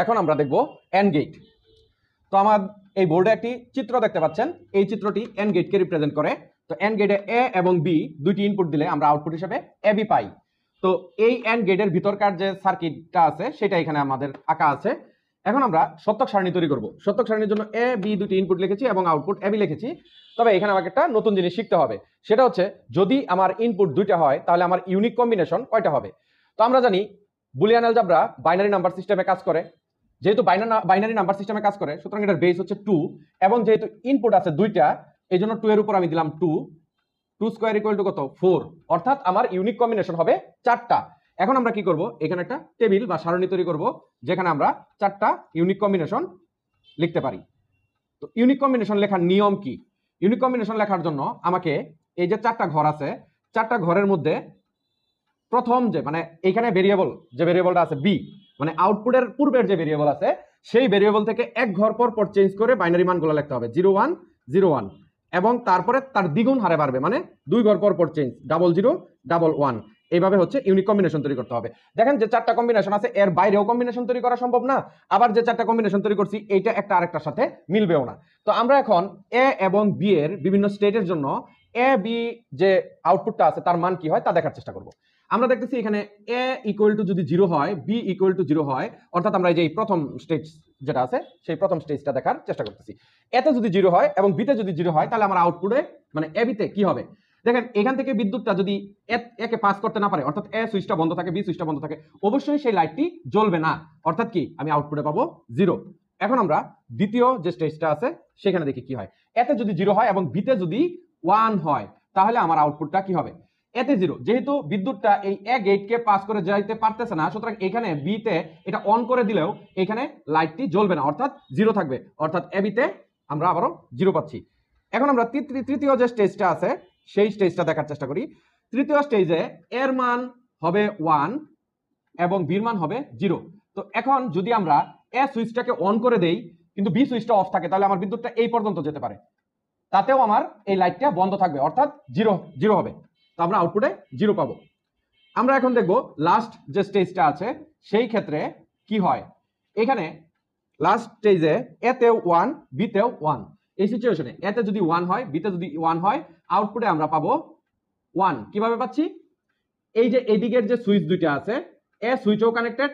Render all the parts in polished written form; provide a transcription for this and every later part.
এখন আমরা দেখব এন্ড গেট। তো আমার এই বোর্ডে একটি চিত্র দেখতে পাচ্ছেন, এই চিত্রটি এন্ড গেটকে রিপ্রেজেন্ট করে। তো এন্ড গেটে এ এবং বি দুইটি ইনপুট দিলে আমরা আউটপুট হিসেবে এ বি পাই। তো এই এন্ড গেটের ভিতরকার যে সার্কিটটা আছে সেটা এখানে আমাদের আঁকা আছে। এখন আমরা সত্যক সারণী তৈরি করব। সত্যক সারণীর জন্য এ বি দুটি ইনপুট লিখেছি এবং আউটপুট এ বি লিখেছি। তবে এখানে আমাকে একটা নতুন জিনিস শিখতে হবে, সেটা হচ্ছে যদি আমার ইনপুট দুইটা হয় তাহলে আমার ইউনিক কম্বিনেশন কয়টা হবে। তো আমরা জানি বুলিয়ান অ্যালজেব্রা বাইনারি নাম্বার সিস্টেমে কাজ করে। যেহেতু বাইনারি নাম্বার সিস্টেমে কাজ করে সুতরাং এটার বেস হচ্ছে 2 এবং যেহেতু ইনপুট আছে দুইটা এই জন্য 2 এর উপর আমি দিলাম 2 স্কয়ার ইকুয়াল টু কত 4, অর্থাৎ আমার ইউনিক কম্বিনেশন হবে 4টা। এখন আমরা কি করব, এখানে একটা টেবিল বা সারণী তৈরি করব যেখানে আমরা 4টা ইউনিক কম্বিনেশন লিখতে পারি। তো ইউনিক কম্বিনেশন লেখার নিয়ম কি? ইউনিক কম্বিনেশন লেখার জন্য আমাকে এই যে 4টা ঘর আছে, 4টা ঘরের মধ্যে প্রথম যে মানে এখানে ভেরিয়েবল যে ভেরিয়েবলটা আছে বি, মানে আউটপুটের পূর্বের যে ভেরিয়েবল আছে সেই ভেরিয়েবল থেকে এক ঘর পর পর চেঞ্জ করে বাইনারি মানগুলো লিখতে হবে 0 1 0 1 এবং তারপরে তার দ্বিগুণ হারে বাড়বে, মানে 2 ঘর পর পর চেঞ্জ 0 0 1 1। এইভাবে হচ্ছে ইউনিক কম্বিনেশন তৈরি করতে হবে। দেখেন যে 4টা কম্বিনেশন আছে এর বাইরেও কম্বিনেশন তৈরি করা সম্ভব না, আবার যে 4টা কম্বিনেশন তৈরি করছি এইটা একটা আরেকটার সাথে মিলবেও না। তো আমরা এখন এ এবং বি এর বিভিন্ন স্টেটের জন্য এ বি যে আউটপুটটা আছে তার মান কি হয় তা দেখার চেষ্টা করব। আমরা দেখতেছি এখানে এ ইকুয়াল টু যদি 0 হয়, বি ইকুয়াল টু 0 হয়, অর্থাৎ আমরা এই যে প্রথম স্টেজ যেটা আছে সেই প্রথম স্টেজটা দেখার চেষ্টা করতেছি। এতে যদি 0 হয় এবং বিতে যদি 0 হয় তাহলে আমার আউটপুটে মানে এ বিতে কি হবে। দেখেন এখান থেকে বিদ্যুৎটা যদি একে পাস করতে না পারে, অর্থাৎ এ সুইচটা বন্ধ থাকে, বি সুইচটা বন্ধ থাকে, অবশ্যই সেই লাইটটি জ্বলবে না, অর্থাৎ কি আমি আউটপুটে পাবো 0। এখন আমরা দ্বিতীয় যে স্টেজটা আছে সেখানে দেখি কি হয়। এতে যদি 0 হয় এবং বিতে যদি 1 হয় তাহলে আমার আউটপুটটা কি হবে, এতে 0। যেহেতু বিদ্যুৎটা এই এ গেটকে পাস করে যাইতে পারতেছে না সুতরাং এখানে বি তে এটা অন করে দিলেও এখানে লাইটটি জ্বলবে না, অর্থাৎ 0 থাকবে, অর্থাৎ এ বি তে আমরা আবারও 0 পাচ্ছি। এখন আমরা তৃতীয় যে স্টেজটা আছে সেই স্টেজটা দেখার চেষ্টা করি। তৃতীয় স্টেজে এর মান হবে 1 এবং বির মান হবে 0। তো এখন যদি আমরা এ সুইচটাকে অন করে দেই কিন্তু বি সুইচটা অফ থাকে তাহলে আমার বিদ্যুৎটা এই পর্যন্ত যেতে পারে, তাতেও আমার এই লাইটটা বন্ধ থাকবে, অর্থাৎ 0 হবে। তো আমরা আউটপুটে 0 পাবো। আমরা এখন দেখব লাস্ট যে স্টেজটা আছে সেই ক্ষেত্রে কি হয়। এখানে লাস্ট স্টেজে এতেও 1 বিতেও 1, এই সিচুয়েশনে এতে যদি 1 হয় বিতে যদি 1 হয় আউটপুটে আমরা পাবো 1। কিভাবে পাচ্ছি, এই যে এদিকের যে সুইচ দুইটা আছে এ সুইচও কানেক্টেড,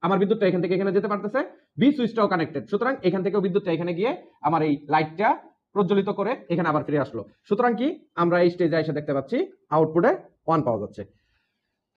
আমার বিদ্যুৎটা এখান থেকে এখানে যেতে পারতেছে, বি সুইচটাও কানেক্টেড, সুতরাং এখান থেকেও বিদ্যুৎটা এখানে গিয়ে আমার এই লাইটটা প্রজ্বলিত করে এখানে আবার ফিরে আসলো। সুতরাং কি আমরা এই স্টেজে এসে দেখতে পাচ্ছি আউটপুটে 1 পাওয়া যাচ্ছে।